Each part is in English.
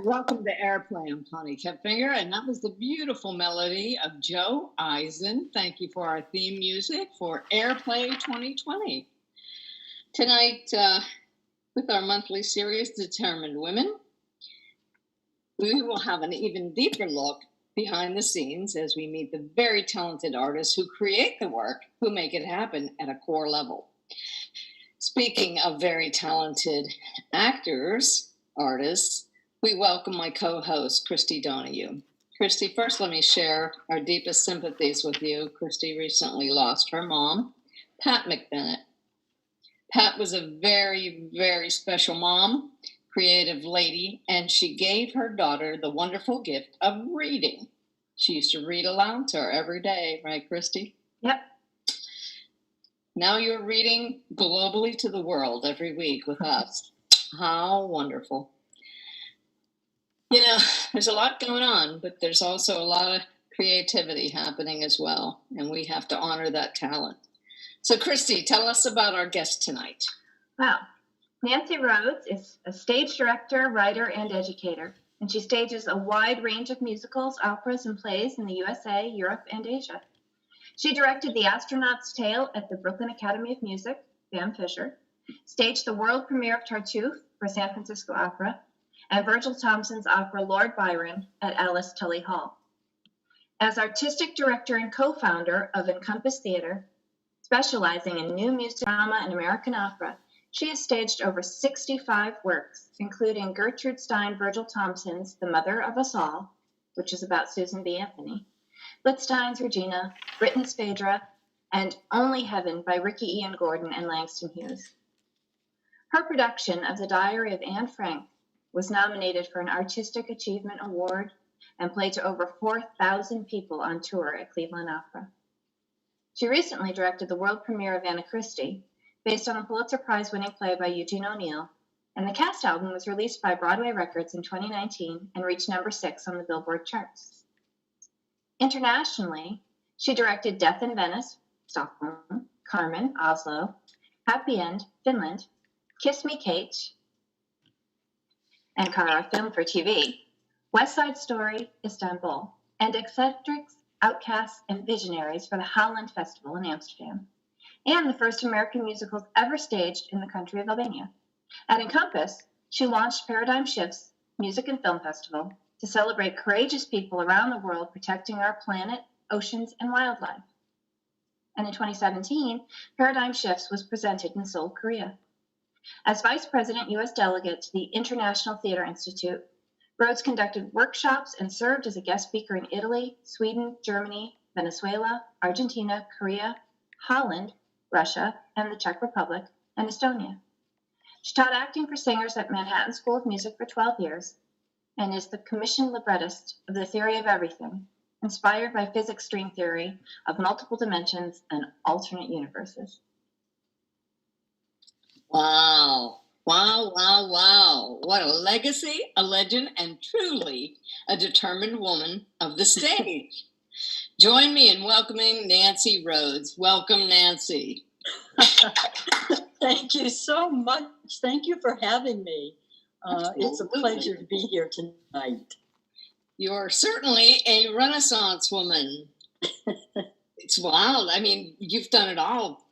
Welcome to Airplay. I'm Coni Koepfinger, and that was the beautiful melody of Joe Eisen. Thank you for our theme music for Airplay 2020. Tonight, with our monthly series, Determined Women, we will have an even deeper look behind the scenes as we meet the very talented artists who create the work, who make it happen at a core level. Speaking of very talented actors, artists, we welcome my co-host, Christy Donahue. Christy, first let me share our deepest sympathies with you. Christy recently lost her mom, Pat McBennett. Pat was a very, very special mom, creative lady, and she gave her daughter the wonderful gift of reading. She used to read aloud to her every day, right, Christy? Yep. Now you're reading globally to the world every week with us. How wonderful. You know, there's a lot going on, but there's also a lot of creativity happening as well, and we have to honor that talent. So, Christy, tell us about our guest tonight. Well, Nancy Rhodes is a stage director, writer, and educator, and she stages a wide range of musicals, operas, and plays in the USA, Europe, and Asia. She directed The Astronaut's Tale at the Brooklyn Academy of Music, Bam Fisher, staged the world premiere of Tartuffe for San Francisco Opera, and Virgil Thomson's opera Lord Byron at Alice Tully Hall. As artistic director and co-founder of Encompass Theater, specializing in new music, drama, and American opera, she has staged over 65 works, including Gertrude Stein Virgil Thomson's The Mother of Us All, which is about Susan B. Anthony, Littstein's Regina, Britten's Phaedra, and Only Heaven by Ricky Ian Gordon and Langston Hughes. Her production of The Diary of Anne Frank was nominated for an Artistic Achievement Award and played to over 4,000 people on tour at Cleveland Opera. She recently directed the world premiere of Anna Christie, based on a Pulitzer Prize-winning play by Eugene O'Neill, and the cast album was released by Broadway Records in 2019 and reached number 6 on the Billboard charts. Internationally, she directed Death in Venice, Stockholm, Carmen, Oslo, Happy End, Finland, Kiss Me, Kate, Ankara Film for TV, West Side Story, Istanbul, and Eccentrics, Outcasts, and Visionaries for the Howland Festival in Amsterdam, and the first American musicals ever staged in the country of Albania. At Encompass, she launched Paradigm Shift's Music and Film Festival to celebrate courageous people around the world protecting our planet, oceans, and wildlife. And in 2017, Paradigm Shifts was presented in Seoul, Korea. As Vice President, U.S. Delegate to the International Theater Institute, Rhodes conducted workshops and served as a guest speaker in Italy, Sweden, Germany, Venezuela, Argentina, Korea, Holland, Russia, and the Czech Republic, and Estonia. She taught acting for singers at Manhattan School of Music for 12 years and is the commissioned librettist of The Theory of Everything, inspired by physics string theory of multiple dimensions and alternate universes. Wow. Wow, wow, wow. What a legacy, a legend, and truly a determined woman of the stage. Join me in welcoming Nancy Rhodes. Welcome, Nancy. Thank you so much. Thank you for having me. It's a pleasure to be here tonight. You're certainly a Renaissance woman. It's wild. I mean, you've done it all,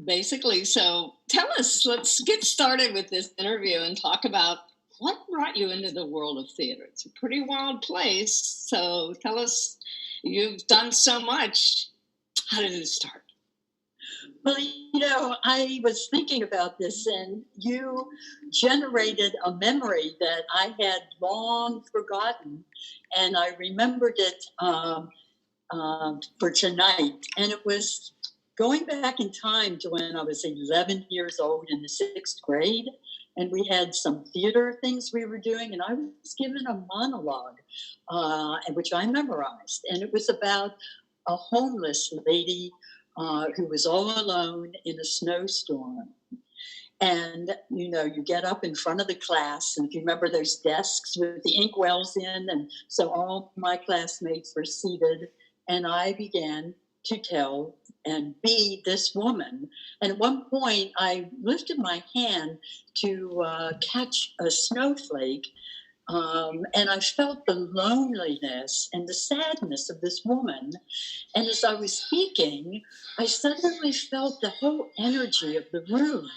basically. So tell us, let's get started with this interview and talk about what brought you into the world of theater. It's a pretty wild place. So tell us, you've done so much. How did it start? Well, you know, I was thinking about this, and you generated a memory that I had long forgotten, and I remembered it for tonight. And it was going back in time to when I was 11 years old in the 6th grade, and we had some theater things we were doing, and I was given a monologue, which I memorized, and it was about a homeless lady who was all alone in a snowstorm. And, you get up in front of the class, and if you remember those desks with the inkwells in, and so all my classmates were seated, and I began to tell and be this woman. And at one point, I lifted my hand to catch a snowflake, and I felt the loneliness and the sadness of this woman. And as I was speaking, I suddenly felt the whole energy of the room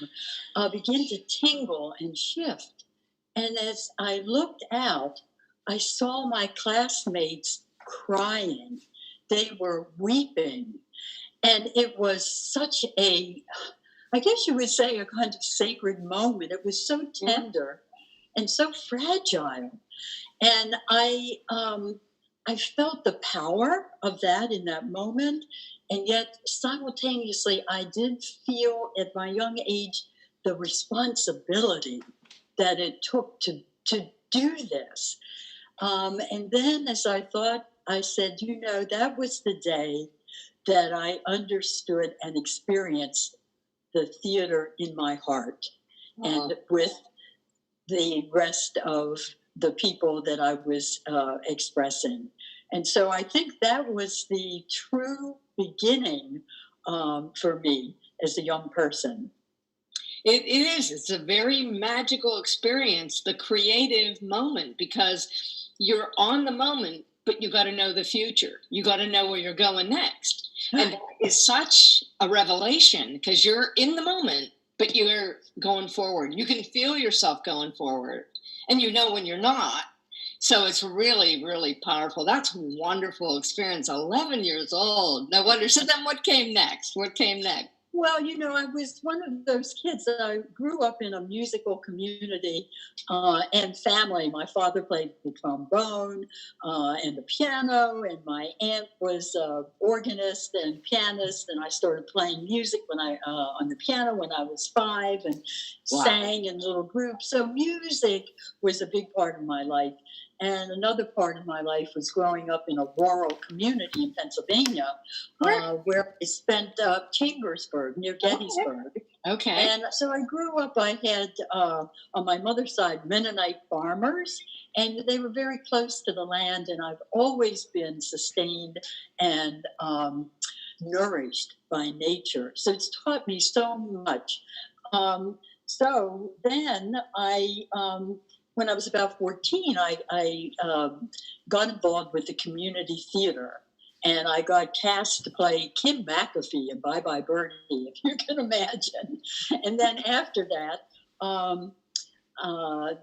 begin to tingle and shift. And as I looked out, I saw my classmates crying. They were weeping. And it was such I guess you would say, a kind of sacred moment. It was so tender and so fragile. And I felt the power of that in that moment. And yet simultaneously, I did feel at my young age the responsibility that it took to do this. And then as I thought, I said, that was the day that I understood and experienced the theater in my heart. And with the rest of the people that I was expressing. And so I think that was the true beginning for me as a young person. It is. It's a very magical experience, the creative moment, because you're on the moment, but you got to know the future. You got to know where you're going next. And that is such a revelation, because you're in the moment, but you're going forward. You can feel yourself going forward, and when you're not. So it's really, really powerful. That's a wonderful experience. 11 years old. No wonder. So then what came next? Well, I was one of those kids that I grew up in a musical community and family. My father played the trombone and the piano, and my aunt was an organist and pianist. And I started playing music on the piano when I was 5, and sang in little groups. So music was a big part of my life. And another part of my life was growing up in a rural community in Pennsylvania, where I spent Chambersburg, near Gettysburg. Okay. And so I grew up, I had, on my mother's side, Mennonite farmers, and they were very close to the land, and I've always been sustained and nourished by nature. So it's taught me so much. So then when I was about 14, I got involved with the community theater, and I got cast to play Kim McAfee in Bye Bye Birdie, if you can imagine. And then after that,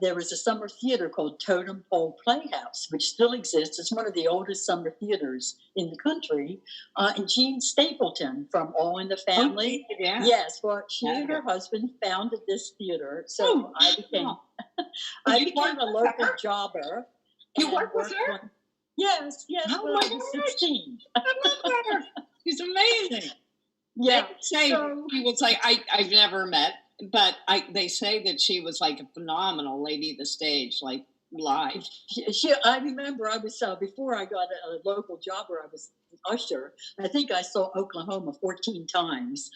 there was a summer theater called Totem Pole Playhouse, which still exists. It's one of the oldest summer theaters in the country. And Jean Stapleton from All in the Family. Oh, yeah. Yes, well, she and her husband founded this theater. So I became a local jobber. You worked with her? Yes, Oh, when I was 16. I love her. She's amazing. Yeah. People say, I've never met, but they say that she was like a phenomenal lady of the stage, like live. I remember I was, before I got a local jobber, I was an usher. I think I saw Oklahoma 14 times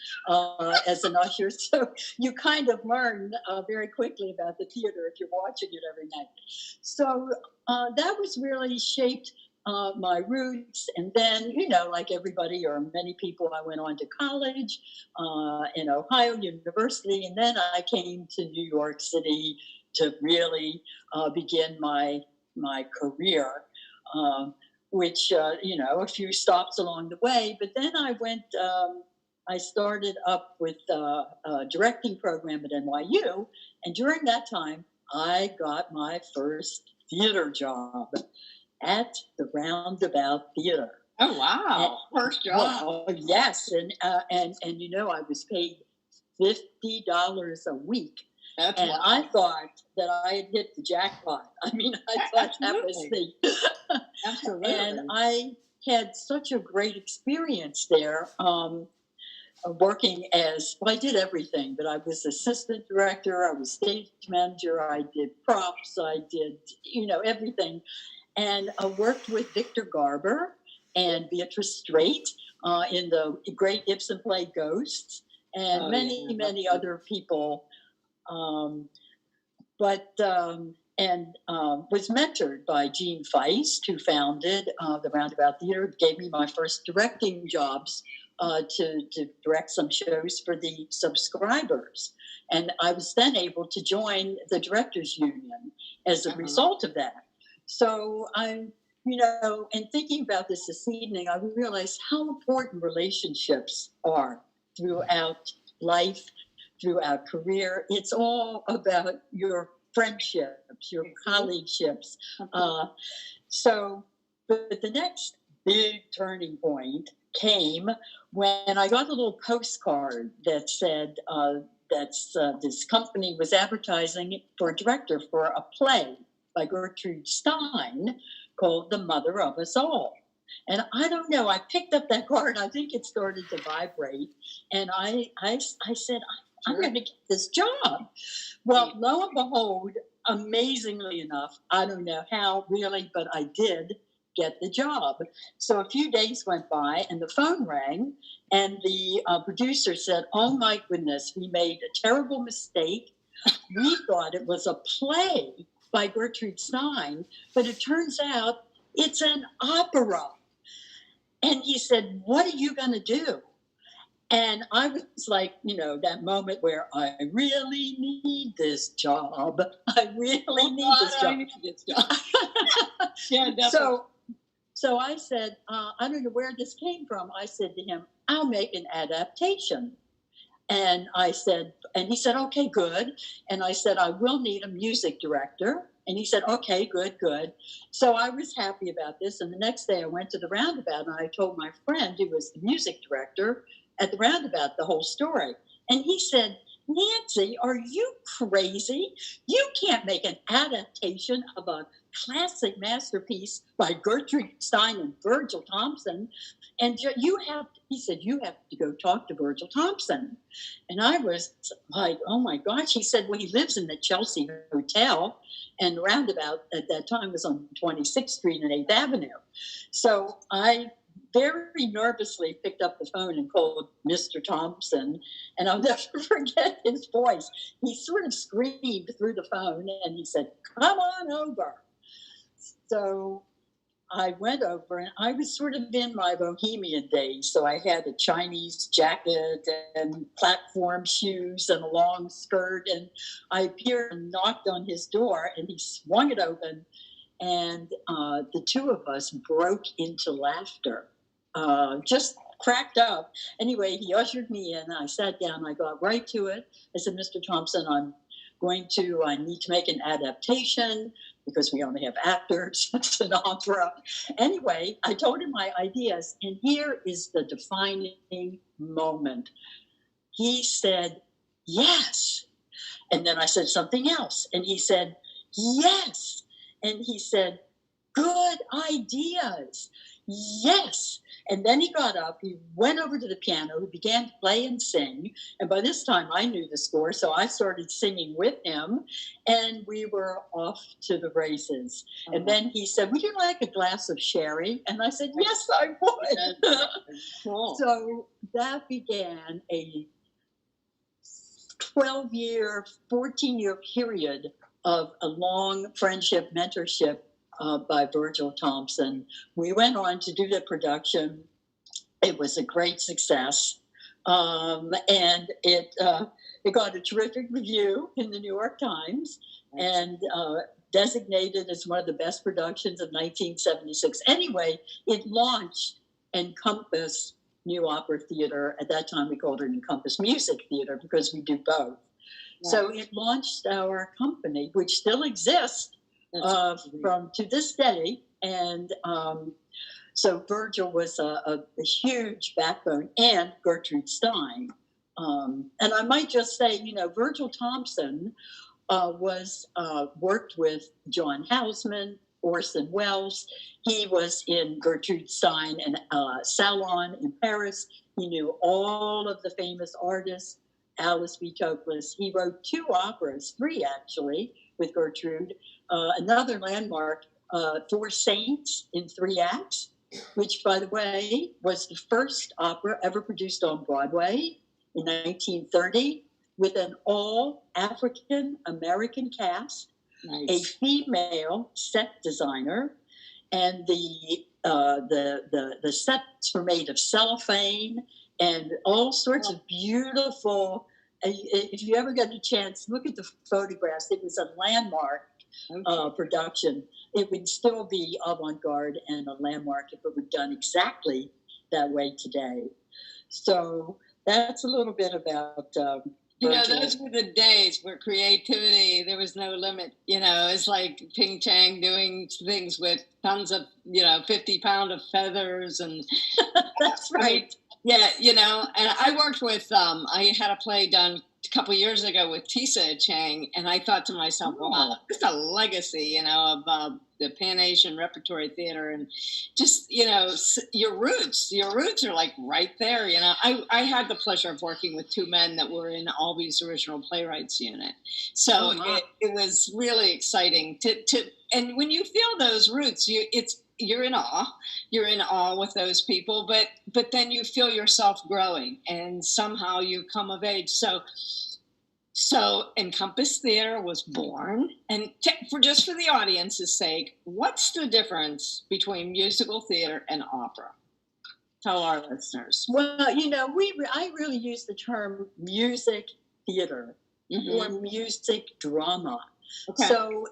as an usher. So you kind of learn very quickly about the theater if you're watching it every night. So that was really shaped my roots. And then, like everybody or many people, I went on to college in Ohio University. And then I came to New York City to really begin my career, which, a few stops along the way. But then I started up with a directing program at NYU. And during that time, I got my first theater job at the Roundabout Theater. Oh, wow. First job. Well, yes. And I was paid $50 a week. That's and wow. I thought that I had hit the jackpot. I mean, I thought that was the... Absolutely. And I had such a great experience there. working as, well, I did everything, but I was assistant director, I was stage manager, I did props, I did, everything. And I worked with Victor Garber and Beatrice Straight in the great Ibsen play Ghosts, and many other people. Um, was mentored by Gene Feist, who founded the Roundabout Theater, gave me my first directing jobs to direct some shows for the subscribers. And I was then able to join the Directors Union as a result of that. So and thinking about this evening, I realized how important relationships are throughout life, throughout career. It's all about your friendships, your colleagueships. But the next big turning point came when I got a little postcard that said this company was advertising for a director for a play by Gertrude Stein called The Mother of Us All. And I don't know, I picked up that card, I think it started to vibrate, and I said, I'm going to get this job. Well, lo and behold, amazingly enough, I don't know how really, but I did get the job. So a few days went by and the phone rang and the producer said, oh my goodness, we made a terrible mistake. We thought it was a play by Gertrude Stein, but it turns out it's an opera. And he said, what are you going to do? And I was like, that moment where I really need this job. I really need this job. Yeah, definitely. So I said, I don't know where this came from. I said to him, I'll make an adaptation. And he said, okay, good. And I said, I will need a music director. And he said, okay, good. So I was happy about this. And the next day I went to the Roundabout and I told my friend who was the music director at the Roundabout the whole story. And he said, Nancy, are you crazy? You can't make an adaptation of a classic masterpiece by Gertrude Stein and Virgil Thompson. And he said, you have to go talk to Virgil Thompson. And I was like, oh my gosh. He said, well, he lives in the Chelsea Hotel. And the Roundabout at that time was on 26th Street and 8th Avenue. So I very nervously picked up the phone and called Mr. Thompson, and I'll never forget his voice. He sort of screamed through the phone, and he said, come on over. So I went over, and I was sort of in my bohemian days, so I had a Chinese jacket and platform shoes and a long skirt, and I appeared and knocked on his door, and he swung it open, and the two of us broke into laughter. Just cracked up. Anyway, he ushered me in. I sat down. I got right to it. I said, Mr. Thompson, I need to make an adaptation because we only have actors. It's an opera. Anyway, I told him my ideas, and here is the defining moment. He said, yes. And then I said something else, and he said, yes. And he said, good ideas. Yes. And then he got up, he went over to the piano, he began to play and sing. And by this time I knew the score, so I started singing with him, and we were off to the races. Uh-huh. And then he said, would you like a glass of sherry? And I said, yes, I would. Cool. So that began a 12-year, 14-year period of a long friendship, mentorship by Virgil Thompson. We went on to do the production. It was a great success. And it got a terrific review in the New York Times and designated as one of the best productions of 1976. Anyway, it launched Encompass New Opera Theater. At that time, we called it Encompass Music Theater because we do both. Right. So it launched our company, which still exists from to this day. And so Virgil was a huge backbone, and Gertrude Stein. And I might just say, Virgil Thompson worked with John Houseman, Orson Welles. He was in Gertrude Stein and Salon in Paris. He knew all of the famous artists, Alice B. Toklas. He wrote 2 operas, 3 actually, with Gertrude. Another landmark, 4 Saints in 3 acts, which, by the way, was the first opera ever produced on Broadway in 1930 with an all African American cast, Nice. a female set designer, and the sets were made of cellophane and all sorts of beautiful. If you ever get a chance, look at the photographs. It was a landmark production. It would still be avant-garde and a landmark if it were done exactly that way today. So that's a little bit about. Those were the days where creativity, there was no limit. It's like Ping Chang doing things with tons of, 50-pound of feathers. And that's right. And I worked with, I had a play done a couple of years ago with Tisa Chang, and I thought to myself, wow, it's a legacy, of the Pan Asian Repertory Theater, and just, your roots are like right there. I had the pleasure of working with 2 men that were in Albie's original playwrights unit. So it was really exciting and when you feel those roots, you're in awe with those people, but then you feel yourself growing and somehow you come of age. So Encompass Theater was born, and for the audience's sake, what's the difference between musical theater and opera? Tell our listeners. Well, I really use the term music theater or music drama. Okay. So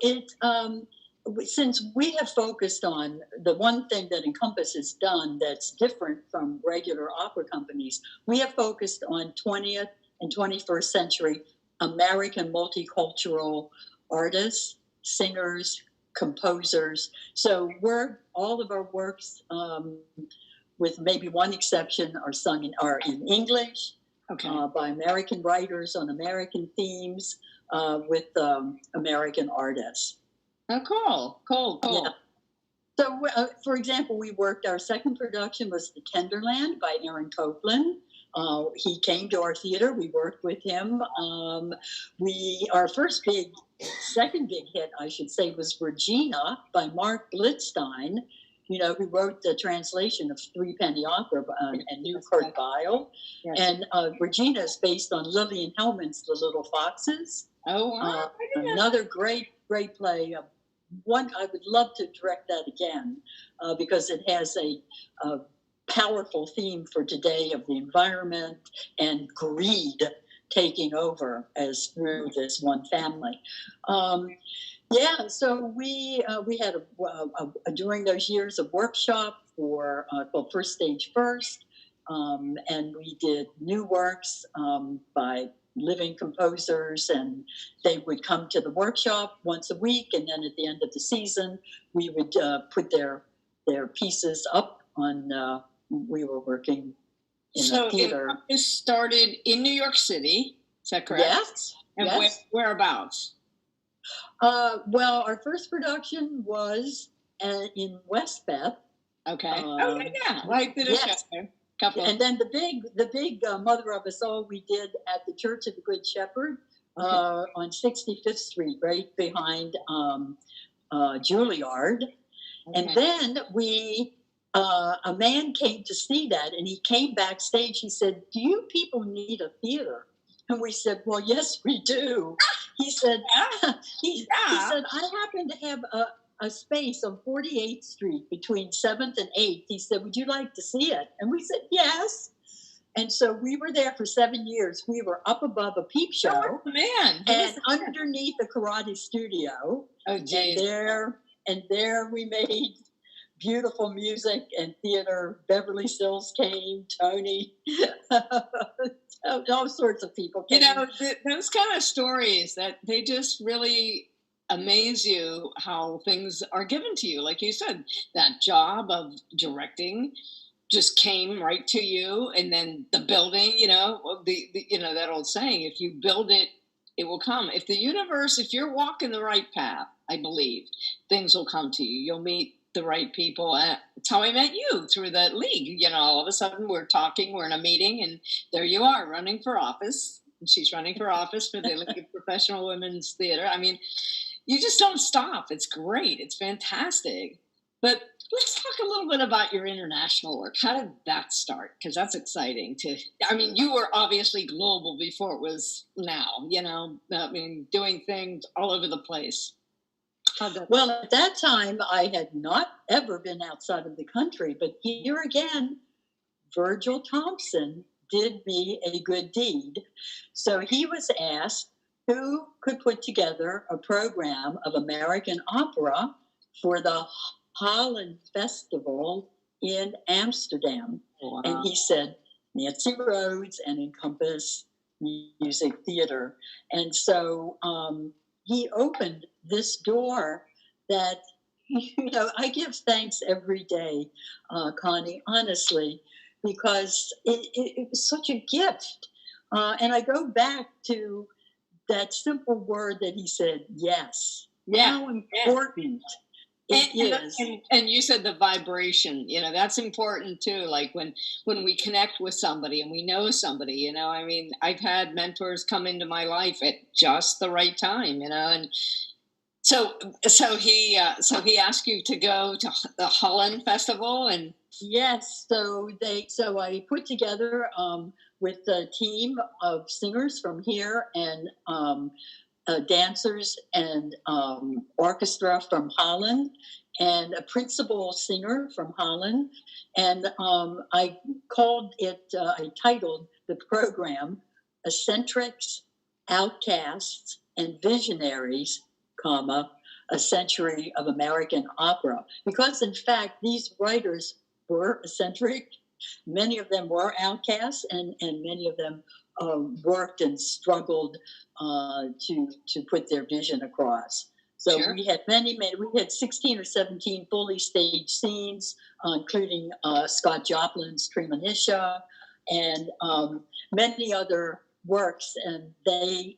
since we have focused on the one thing that Encompass has done that's different from regular opera companies, we have focused on 20th and 21st century American multicultural artists, singers, composers. So all of our works, with maybe one exception, are in English, by American writers on American themes, with American artists. Oh, cool. Yeah. So, for example, our second production was The Tenderland by Aaron Copland. He came to our theater. We worked with him. Our second big hit, I should say, was Regina by Mark Blitzstein, who wrote the translation of Three Penny Opera and Newport Bile. Yes. And Regina is based on Lillian Hellman's The Little Foxes. Oh, wow. Another great play. One, I would love to direct that again because it has a powerful theme for today of the environment and greed taking over as through this one family. So we had during those years a workshop called First Stage First, and we did new works by living composers, and they would come to the workshop once a week, and then at the end of the season we would put their pieces up on. We were working in a theater. So it started in New York City, is that correct? Yes. And yes. Whereabouts? Well, our first production was in West Beth. Okay. Right through the show. And then the big Mother of Us All we did at the Church of the Good Shepherd on 65th Street, right behind Juilliard. Okay. And then a man came to see that, and he came backstage. He said, "Do you people need a theater?" And we said, "Well, yes, we do." He said, he said, "I happen to have a space on 48th Street between 7th and 8th. He said, "Would you like to see it?" And we said, "Yes." And so we were there for 7 years. We were up above a peep show. Oh, man. And underneath the karate studio. Oh, geez. And there we made beautiful music and theater. Beverly Sills came, Tony, all sorts of people came. Those kind of stories that they just really amaze you how things are given to you. Like you said, that job of directing just came right to you, and then the building, that old saying, if you build it It will come. If the universe, if you're walking the right path, I believe things will come to you. You'll meet the right people. It's how I met you, through the league. All of a sudden we're talking, we're in a meeting, and there you are running for office. And she's running for office for the League of Professional Women's Theater. I mean, you just don't stop. It's great. It's fantastic. But let's talk a little bit about your international work. How did that start? Because that's exciting I mean, you were obviously global before it was now, I mean, doing things all over the place. Well, at that time, I had not ever been outside of the country, but here again, Virgil Thompson did me a good deed. So he was asked who could put together a program of American opera for the Holland Festival in Amsterdam. Wow. And he said, Nancy Rhodes and Encompass Music Theater. And so he opened this door that, I give thanks every day, Connie, honestly, because it was such a gift. And I go back to that simple word that he said, yes. Yeah. How important. And you said the vibration, that's important too. Like when we connect with somebody and we know somebody, I mean, I've had mentors come into my life at just the right time, and so he asked you to go to the Holland Festival. And yes, so I put together with a team of singers from here and dancers and orchestra from Holland and a principal singer from Holland. And I titled the program Eccentrics, Outcasts, and Visionaries, a Century of American Opera. Because in fact, these writers were eccentric. Many of them were outcasts, and many of them worked and struggled to put their vision across. So sure. We had we had 16 or 17 fully staged scenes, including Scott Joplin's Treemonisha and many other works. And they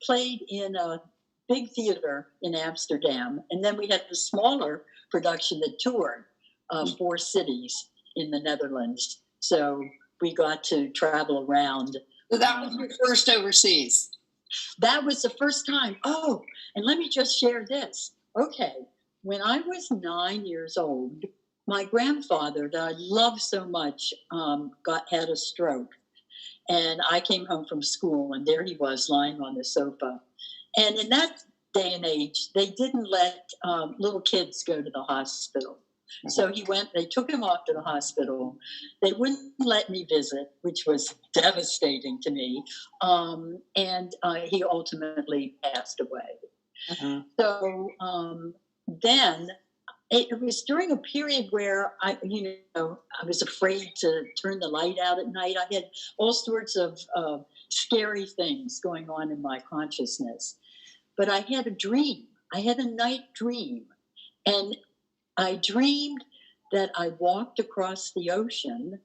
played in a big theater in Amsterdam. And then we had the smaller production that toured 4 cities in the Netherlands. So we got to travel around. So that was your first overseas? That was the first time. Oh, and let me just share this. Okay, when I was 9 years old, my grandfather that I loved so much had a stroke. And I came home from school, and there he was lying on the sofa. And in that day and age, they didn't let little kids go to the hospital. So they took him off to the hospital. They wouldn't let me visit, which was devastating to me. And he ultimately passed away. Uh-huh. So then it was during a period where I was afraid to turn the light out at night. I had all sorts of scary things going on in my consciousness. But I had a dream. I had a night dream. And I dreamed that I walked across the ocean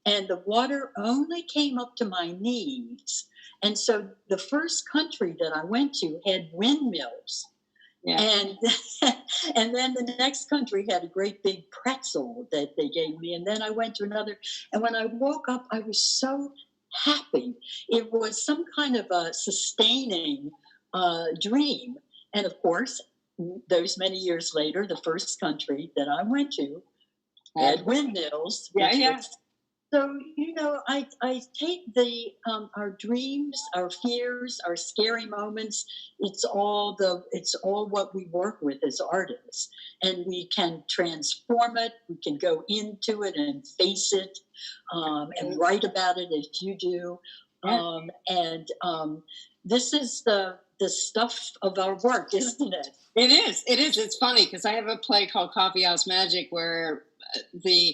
and the water only came up to my knees. And so the first country that I went to had windmills. Yeah. And then the next country had a great big pretzel that they gave me. And then I went to another. And when I woke up, I was so happy. It was some kind of a sustaining dream. And of course, those many years later, the first country that I went to had windmills. Yeah. So, I take our dreams, our fears, our scary moments. It's all what we work with as artists, and we can transform it. We can go into it and face it, and write about it as you do. This is the stuff of our work, isn't it? It is. It's funny because I have a play called Coffee House Magic where the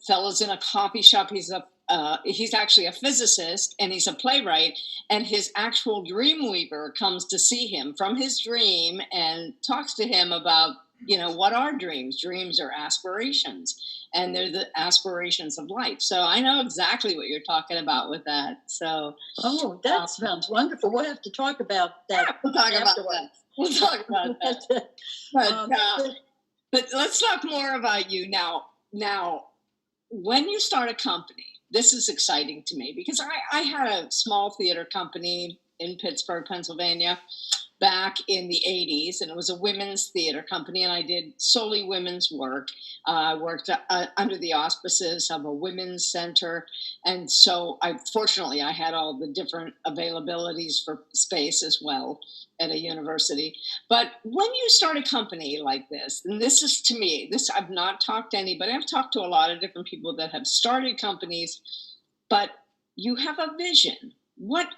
fellow's in a coffee shop. He's actually a physicist and he's a playwright, and his actual dream weaver comes to see him from his dream and talks to him about what are dreams? Dreams are aspirations, and they're the aspirations of life. So I know exactly what you're talking about with that. So, Oh, that sounds wonderful. We'll have to talk about that. We'll talk about that. We'll talk about that. But, but let's talk more about you now. Now, when you start a company, this is exciting to me because I had a small theater company in Pittsburgh, Pennsylvania, back in the 80s, and it was a women's theater company, and I did solely women's work. I worked under the auspices of a women's center, and so fortunately I had all the different availabilities for space as well at a university. But when you start a company like this, and this is, to me, this, I've not talked to anybody, I've talked to a lot of different people that have started companies, but you have a vision.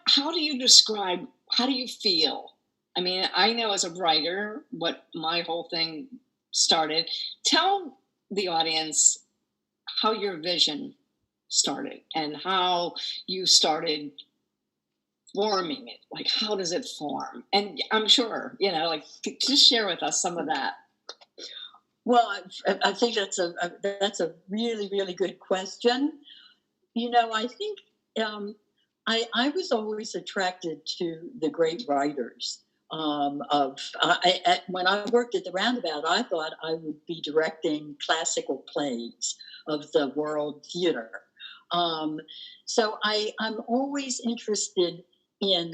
How do you describe, how do you feel? I mean, I know as a writer what my whole thing started. Tell the audience how your vision started and how you started forming it. Like, how does it form? And I'm sure, just share with us some of that. Well, I think that's a really, really good question. I think I was always attracted to the great writers. When I worked at the Roundabout, I thought I would be directing classical plays of the World Theater. So I'm always interested in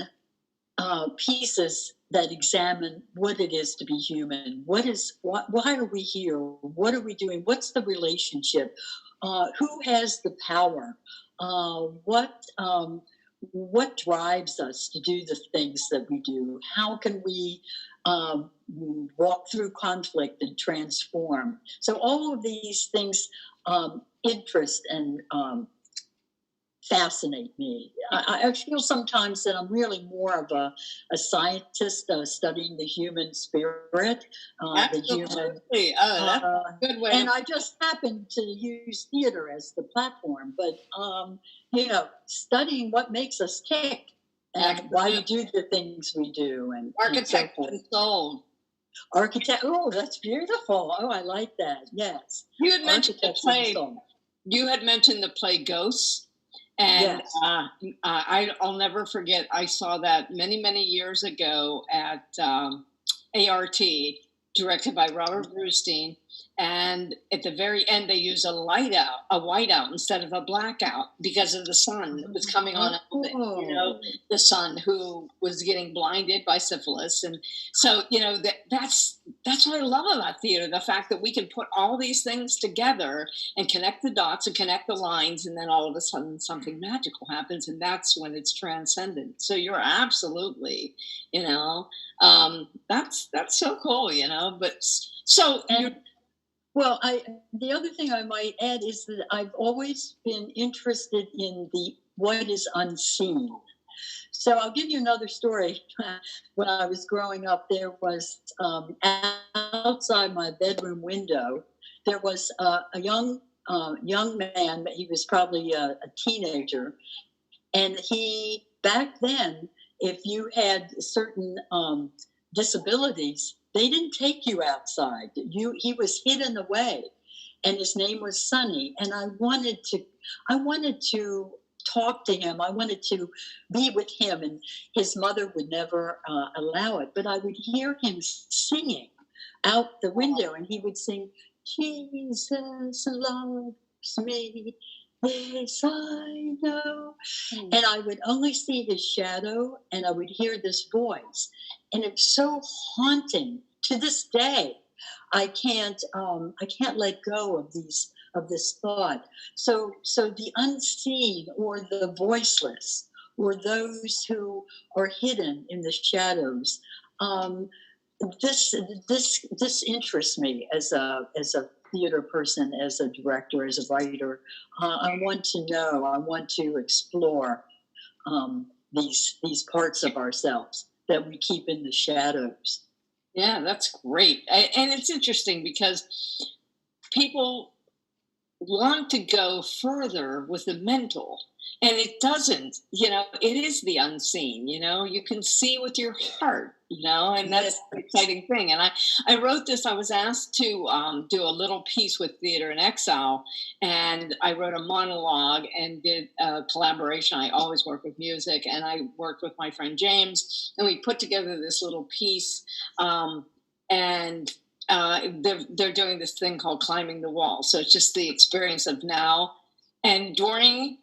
pieces that examine what it is to be human. Why are we here? What are we doing? What's the relationship? Who has the power? What drives us to do the things that we do? How can we walk through conflict and transform? So all of these things interest and fascinate me. I feel sometimes that I'm really more of a scientist studying the human spirit, the human. That's a good way. And I just happen to use theater as the platform, but studying what makes us tick and why we do the things we do, and architect and soul. Architect. Oh, that's beautiful. Oh, I like that. Yes. You had mentioned the play. You had mentioned the play Ghosts. And yes. I'll never forget, I saw that many, many years ago at ART, directed by Robert Brustein. And at the very end, they use a whiteout instead of a blackout because of the sun that was coming on, the sun who was getting blinded by syphilis. And so, that's what I love about theater, the fact that we can put all these things together and connect the dots and connect the lines, and then all of a sudden something magical happens, and that's when it's transcendent. So you're absolutely, that's so cool, but so well, the other thing I might add is that I've always been interested in what is unseen. So I'll give you another story. When I was growing up, there was outside my bedroom window, there was a young man. He was probably a teenager, and back then, if you had certain disabilities, they didn't take you outside. He was hidden away, and his name was Sonny. And I wanted to talk to him. I wanted to be with him, and his mother would never allow it. But I would hear him singing out the window, and he would sing, "Jesus loves me, this I know." And I would only see his shadow, and I would hear this voice, and it's so haunting. To this day, I can't let go of this thought. So the unseen, or the voiceless, or those who are hidden in the shadows, this interests me as a theater person, as a director, as a writer. I want to know. I want to explore these parts of ourselves that we keep in the shadows. Yeah, that's great. And it's interesting because people want to go further with the mental. And it doesn't, it is the unseen, you can see with your heart, and that's the exciting thing. And I wrote this, I was asked to do a little piece with Theater in Exile, and I wrote a monologue and did a collaboration. I always work with music, and I worked with my friend James, and we put together this little piece. And they're doing this thing called Climbing the Wall. So it's just the experience of now. And during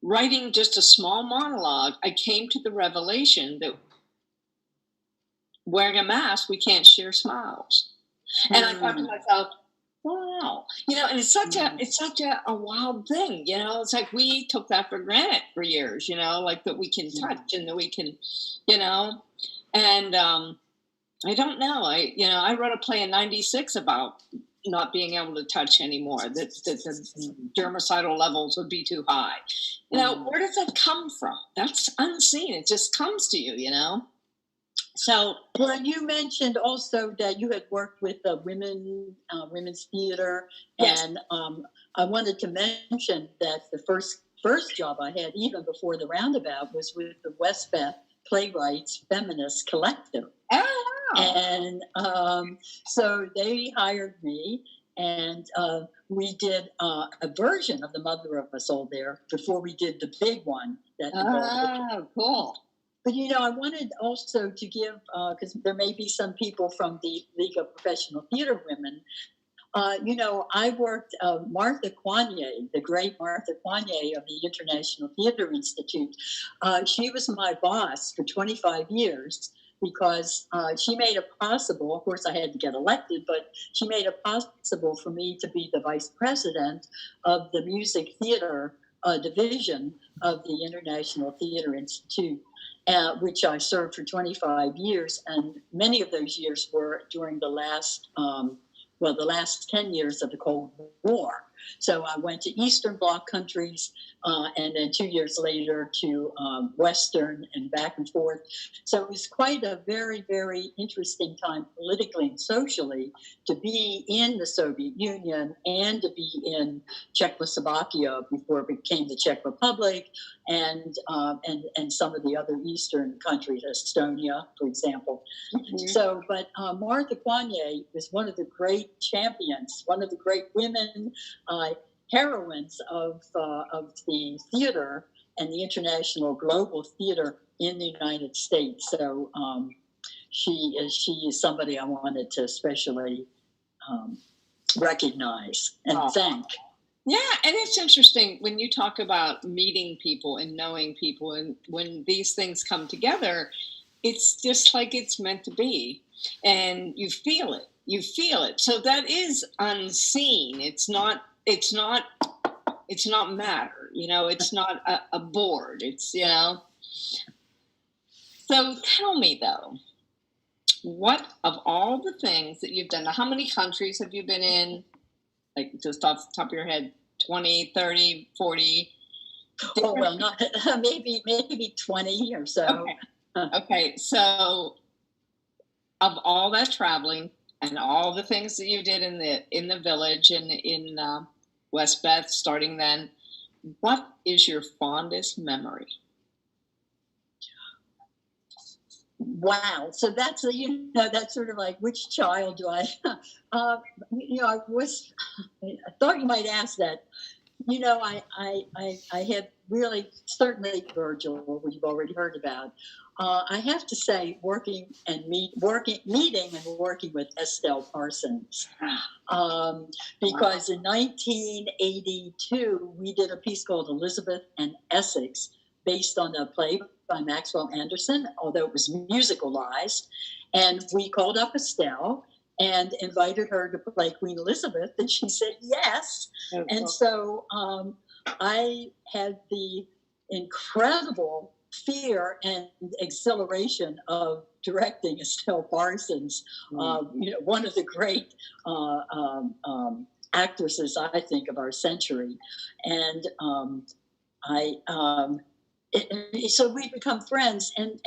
writing just a small monologue, I came to the revelation that wearing a mask, we can't share smiles. And I thought to myself, wow, and it's such a wild thing, it's like we took that for granted for years, like that we can touch and that we can, and I don't know. I wrote a play in '96 about not being able to touch anymore, that the germicidal levels would be too high. Where does that come from? That's unseen. It just comes to you, So, well, you mentioned also that you had worked with women's theater, yes. And I wanted to mention that the first job I had, even before the Roundabout, was with the Westbeth Playwrights Feminist Collective. Oh, wow. And so they hired me, and we did a version of The Mother of Us All there before we did the big one. Cool. But, I wanted also to give, because there may be some people from the League of Professional Theater Women. I worked Martha Coignet, the great Martha Coignet of the International Theater Institute. She was my boss for 25 years because she made it possible. Of course, I had to get elected, but she made it possible for me to be the vice president of the music theater division of the International Theater Institute. Which I served for 25 years, and many of those years were during the last 10 years of the Cold War. So I went to Eastern Bloc countries, and then 2 years later to Western, and back and forth. So it was quite a very, very interesting time politically and socially to be in the Soviet Union and to be in Czechoslovakia before it became the Czech Republic, and some of the other Eastern countries, Estonia, for example. Mm-hmm. So, but Martha Coignet is one of the great champions, one of the great women heroines of the theater and the international global theater in the United States. So she is somebody I wanted to especially recognize and thank. Yeah, and it's interesting when you talk about meeting people and knowing people, and when these things come together, it's just like it's meant to be, and you feel it. So that is unseen. It's not matter. It's not a board. It's So tell me though, what of all the things that you've done? Now, how many countries have you been in? Like just off the top of your head, 20, 30, 40? Oh, well, not maybe 20 or so. Okay. So of all that traveling and all the things that you did in the village and in Westbeth, starting then, what is your fondest memory? Wow. So that's that's sort of like, which child do I, I thought you might ask that. I had really, certainly Virgil, who you've already heard about. I have to say, meeting and working with Estelle Parsons, because in 1982 we did a piece called Elizabeth and Essex, based on a play by Maxwell Anderson, although it was musicalized. And we called up Estelle and invited her to play Queen Elizabeth, and she said yes. Oh, and so I had the incredible fear and exhilaration of directing Estelle Parsons, one of the great actresses, I think, of our century. And so we become friends, and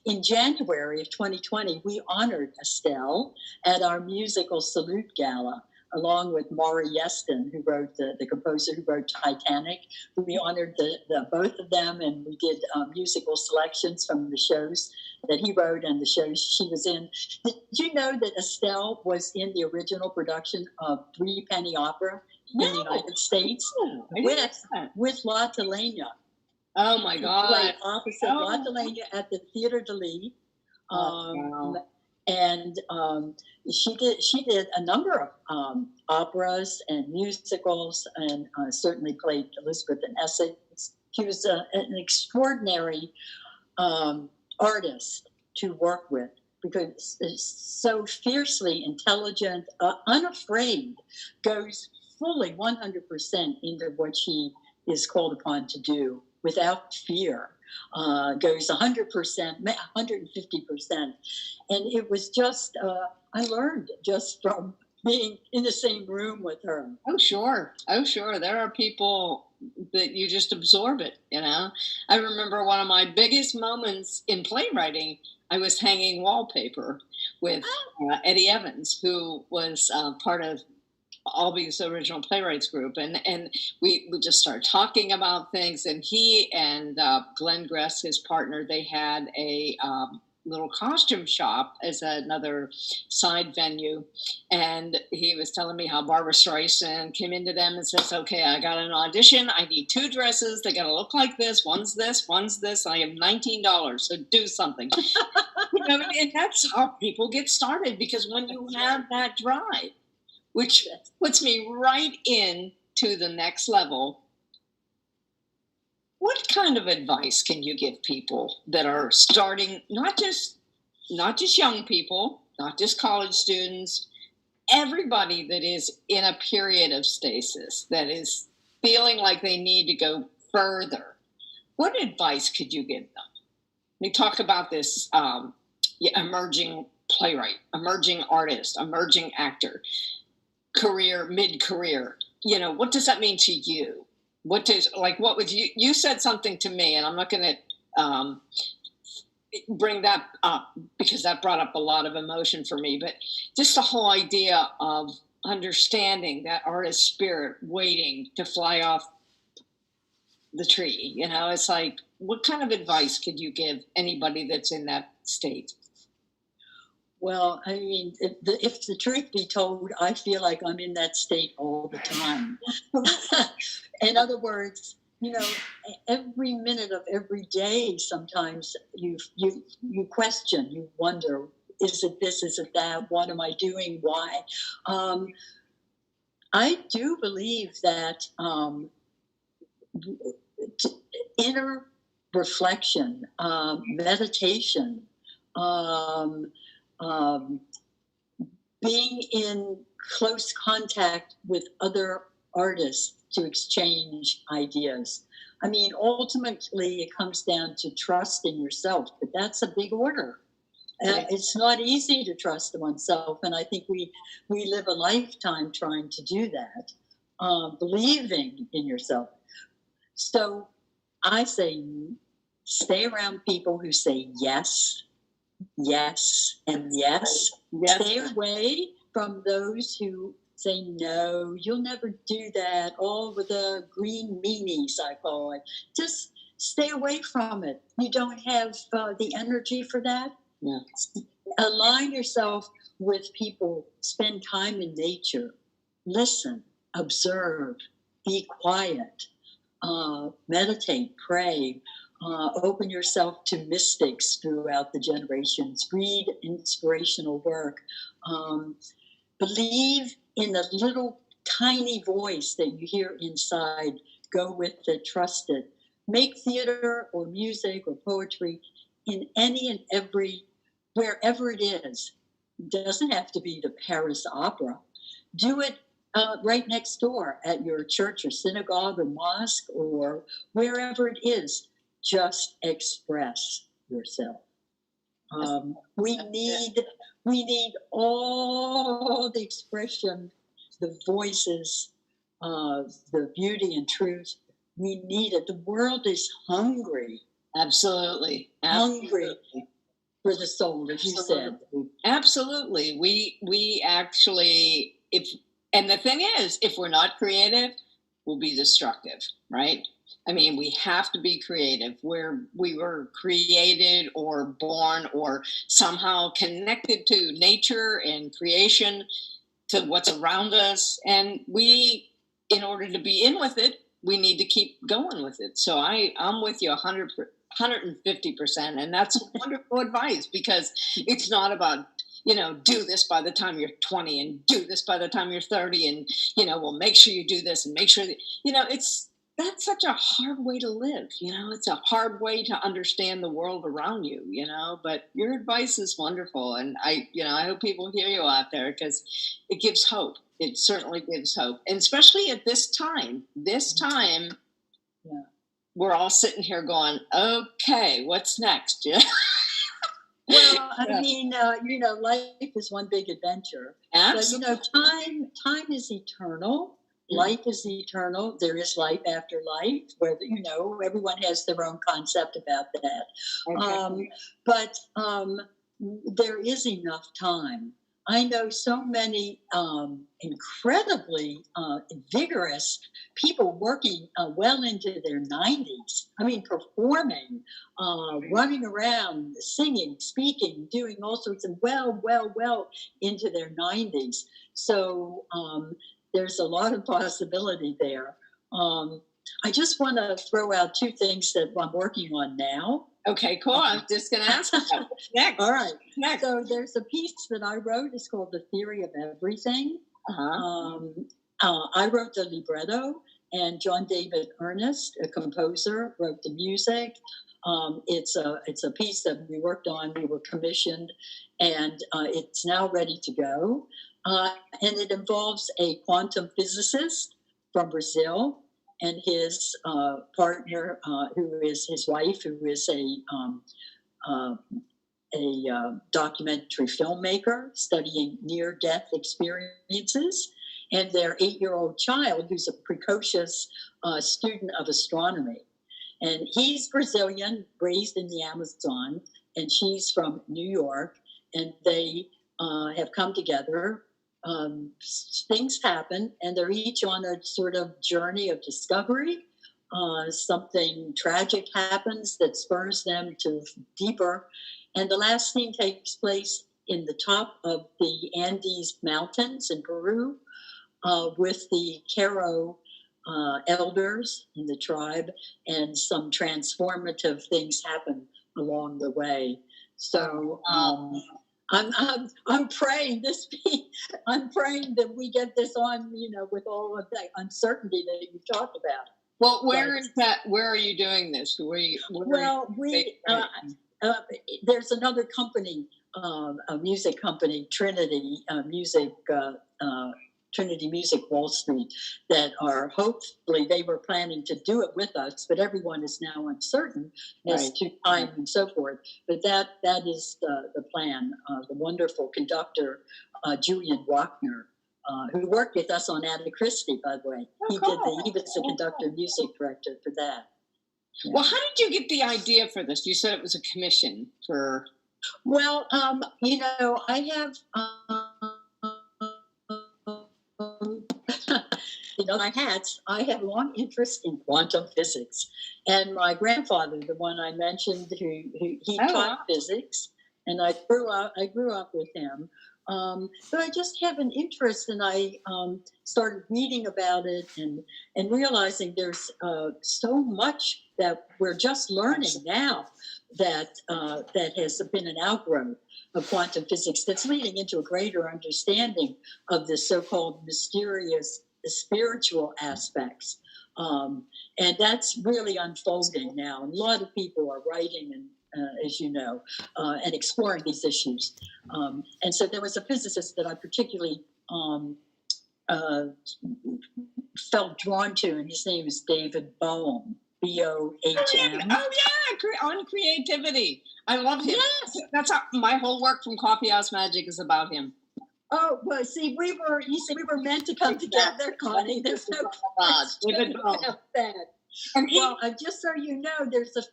in January of 2020, we honored Estelle at our musical salute gala along with Maury Yeston, who wrote the composer who wrote Titanic. We honored the both of them, and we did musical selections from the shows that he wrote and the shows she was in. Did you know that Estelle was in the original production of Three Penny Opera in the United States with La Tellena? Oh my God! Right opposite La Tellena at the Theatre de Lille. Wow. And she did a number of operas and musicals, and certainly played Elizabeth in Essex. She was an extraordinary artist to work with, because it's so fiercely intelligent, unafraid, goes fully 100% into what she is called upon to do without fear. Goes 100%, 150%. And it was just, I learned just from being in the same room with her. Oh, sure. There are people that you just absorb it, you know. I remember one of my biggest moments in playwriting, I was hanging wallpaper with Eddie Evans, who was part of Albie's original playwrights group, and we just started talking about things, and he and Glenn Gress, his partner, they had a little costume shop as another side venue, and he was telling me how Barbara Streisand came into them and says, okay, I got an audition, I need 2 dresses, they gotta look like this, one's this, I have $19, so do something. You know, and that's how people get started, because when you have that drive, which puts me right into the next level. What kind of advice can you give people that are starting, not just young people, not just college students, everybody that is in a period of stasis, that is feeling like they need to go further? What advice could you give them? We talk about this emerging playwright, emerging artist, emerging actor, career, mid-career. You know, what does that mean to you? What would you said something to me, and I'm not going to bring that up because that brought up a lot of emotion for me, but just the whole idea of understanding that artist spirit waiting to fly off the tree. You know, it's like, what kind of advice could you give anybody that's in that state? Well, I mean, if the truth be told, I feel like I'm in that state all the time. In other words, you know, every minute of every day, sometimes you question, you wonder, is it this, is it that? What am I doing? Why? I do believe that inner reflection, meditation, being in close contact with other artists to exchange ideas. I mean, ultimately, it comes down to trust in yourself, but that's a big order. It's not easy to trust oneself, and I think we live a lifetime trying to do that, believing in yourself. So I say, stay around people who say yes, yes, and yes. Stay away from those who say no, you'll never do that. All with the green meanies, I call it. Just stay away from it. You don't have the energy for that. Yeah. Align yourself with people. Spend time in nature. Listen, observe, be quiet, meditate, pray. Open yourself to mystics throughout the generations. Read inspirational work. Believe in the little tiny voice that you hear inside. Go with it, trust it. Make theater or music or poetry in any and every, wherever it is. It doesn't have to be the Paris Opera. Do it right next door at your church or synagogue or mosque or wherever it is. Just express yourself. We need all the expression, the voices, the beauty and truth. We need it. The world is hungry. Absolutely. Hungry for the soul, as you said. Absolutely. We actually, if And the thing is, if we're not creative, we'll be destructive, right? I mean, we have to be creative. We were created or born or somehow connected to nature and creation, to what's around us. And we, in order to be in with it, we need to keep going with it. So I'm with you 150%. And that's wonderful advice, because it's not about, do this by the time you're 20 and do this by the time you're 30. And, well, make sure you do this and make sure that, that's such a hard way to live. It's a hard way to understand the world around you, but your advice is wonderful. And I hope people hear you out there, because it gives hope. It certainly gives hope. And especially at this time, yeah, we're all sitting here going, okay, what's next? Yeah. Well, I mean, life is one big adventure. Absolutely. But, time is eternal. Life is eternal. There is life after life, where everyone has their own concept about that. Okay. But there is enough time. I know so many incredibly vigorous people working well into their 90s. I mean, performing, running around, singing, speaking, doing all sorts of well into their 90s. So there's a lot of possibility there. I just want to throw out two things that I'm working on now. Okay, cool. I'm just going to ask you next. All right. Next. So there's a piece that I wrote. It's called The Theory of Everything. I wrote the libretto, and John David Ernest, a composer, wrote the music. It's a piece that we worked on. We were commissioned, and it's now ready to go. And it involves a quantum physicist from Brazil and his partner, who is his wife, who is a documentary filmmaker studying near-death experiences, and their 8-year-old child, who's a precocious student of astronomy. And he's Brazilian, raised in the Amazon, and she's from New York, and they have come together. Things happen, and they're each on a sort of journey of discovery. Something tragic happens that spurs them to deeper. And the last scene takes place in the top of the Andes Mountains in Peru, with the Q'ero elders in the tribe, and some transformative things happen along the way. So I'm praying I'm praying that we get this on, with all of that uncertainty that you talked about. Well, where are you doing this? There's another company, a music company, Trinity Music Wall Street, that are hopefully, they were planning to do it with us, but everyone is now uncertain as to time and so forth. But that is the plan. The wonderful conductor, Julian Wagner, who worked with us on Anna Christie, by the way. He was the conductor, music director for that. Yeah. Well, how did you get the idea for this? You said it was a commission for... Well, I have... my hats, I have long interest in quantum physics. And my grandfather, the one I mentioned, he taught physics, and I grew up with him. So I just have an interest, and I started reading about it and realizing there's so much that we're just learning now that has been an outgrowth of quantum physics that's leading into a greater understanding of the so-called mysterious spiritual aspects. And that's really unfolding now. And a lot of people are writing as you know, and exploring these issues. And so there was a physicist that I particularly felt drawn to, and his name is David Bohm, Bohm. Oh yeah, on creativity. I love him. Yes. That's my whole work from Coffee House Magic is about him. Oh, well, see, we were meant to come together, Connie. There's no question about that. Well, just so you know, there's a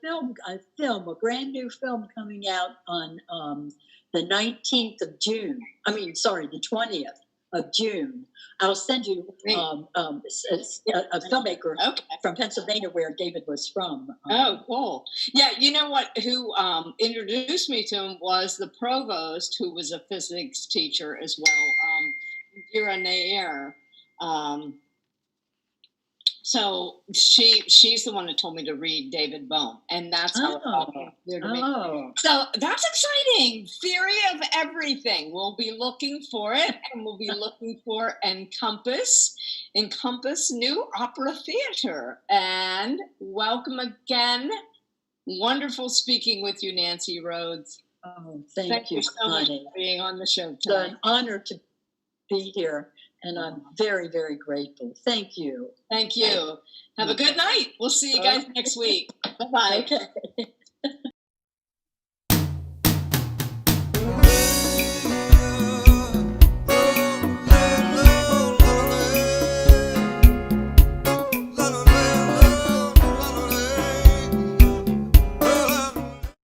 brand new film coming out on the 19th of June. The 20th of June. I'll send you a filmmaker Okay. from Pennsylvania where David was from. Oh, cool. Yeah, you know what? Who introduced me to him was the provost, who was a physics teacher as well, Indira Nair. So she's the one that told me to read David Bohm, and that's how it all came clear to me. So that's exciting. Theory of everything. We'll be looking for it, and we'll be looking for Encompass New Opera Theater. And welcome again. Wonderful speaking with you, Nancy Rhodes. Oh, thank you so much for being on the show It's tonight. an honor to be here, and I'm very, very grateful. Thank you. Thank you. Have a good night. We'll see you guys next week. Bye-bye. Okay.